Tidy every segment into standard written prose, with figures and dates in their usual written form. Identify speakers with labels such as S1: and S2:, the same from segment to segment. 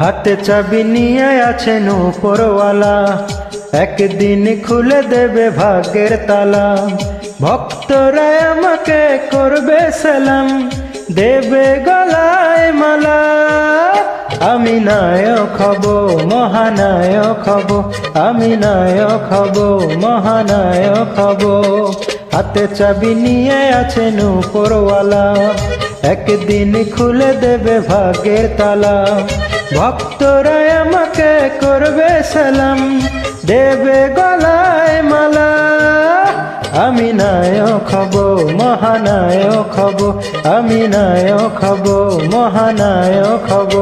S1: হাতে চাবি নিয়ে আছেন উপরওয়ালা, একদিন খুলে দেবে ভাগ্যের তালা। ভক্তরা আমাকে করবে সালাম, দেবে গলায় মালা। আমি নায়ক হব, মহানায়ক হব, আমি নায়ক হব, মহানায়ক হব। হাতে চাবি নিয়ে আছেন উপরওয়ালা, একদিন খুলে দেবে ভাগ্যের তালা। ভক্তরা আমাকে করবে সালাম, দেবে গলায় মালা। আমি নায়ক হব, মহানায়ক হব, আমি নায়ক হব, মহানায়ক হব।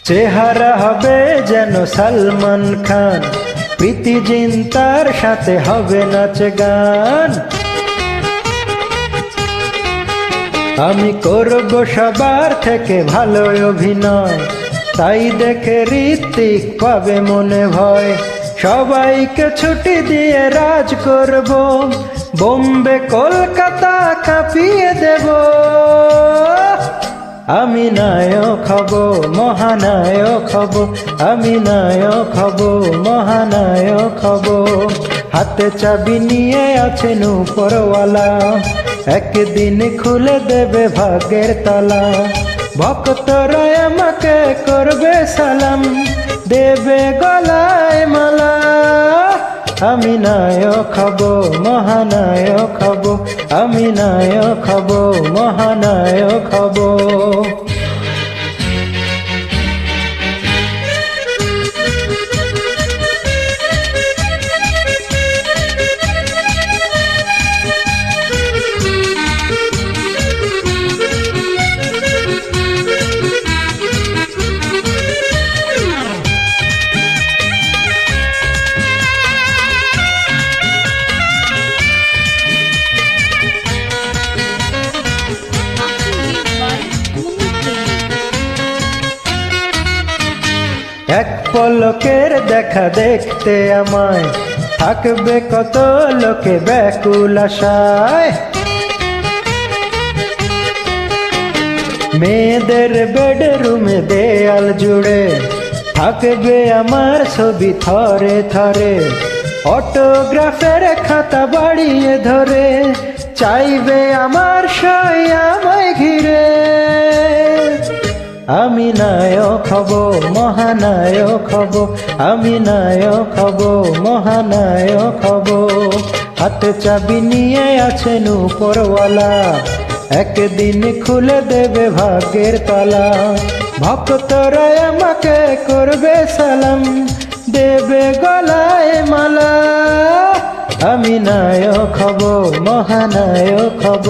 S1: চেহারা হবে যেন সালমান খান, প্রীতি জিন্তার সাথে হবে নাচ গান। আমি করব সবার থেকে ভালো অভিনয়, তাই দেখে ঋত্বিক পাবে মনে ভয়। সবাইকে ছুটি দিয়ে রাজ করব, বোম্বে কলকাতা কাঁপিয়ে দেব। আমি নায়ক হব, মহানায়ক হব, আমি নায়ক হব, মহানায়ক হব। হাতে চাবি নিয়ে আছেন উপরওয়ালা, একদিন খুলে দেবে ভাগ্যের তালা। ভক্তরা আমাকে করবে সালাম, দেবে গলায় মালা। আমি নায়ক হব, মহানায়ক হব, আমি নায়ক হব, মহানায়ক হব। এক পলকের দেখা দেখতে আমায় থাকবে কত লোকে ব্যাকুল আশায়। মেয়েদের বেডরুমে দেয়াল জুড়ে থাকবে আমার ছবি থরে থরে। অটোগ্রাফের খাতা বাড়িয়ে ধরে চাইবে আমার সই আমায় ঘিরে। আমি নায়ক হব, মহানায়ক হব, আমি নায়ক হব, মহানায়ক হব। হাতে চাবি নিয়ে আছেন উপরওয়ালা, একদিন খুলে দেবে ভাগ্যের তালা। ভক্তরা আমাকে করবে সালাম, দেবে গলায় মালা। আমি নায়ক হব, মহানায়ক হব,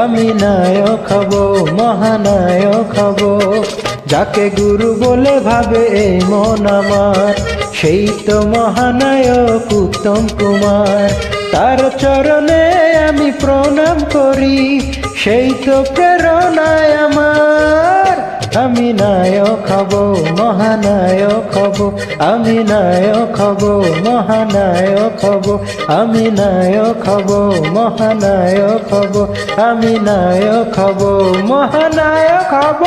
S1: আমি নায়ক হব, মহানায়ক হব। যাকে গুরু বলে ভাবে এই মন আমার, সেই তো মহানায়ক উত্তম কুমার। তার চরণে আমি প্রণাম করি, সেই তো প্রেরণায় আমার। আমি নায়ক হব, মহানায়ক হব, আমি নায়ক হব, মহানায়ক হব, আমি নায়ক হব, মহানায়ক হব, আমি নায়ক হব, মহানায়ক হব।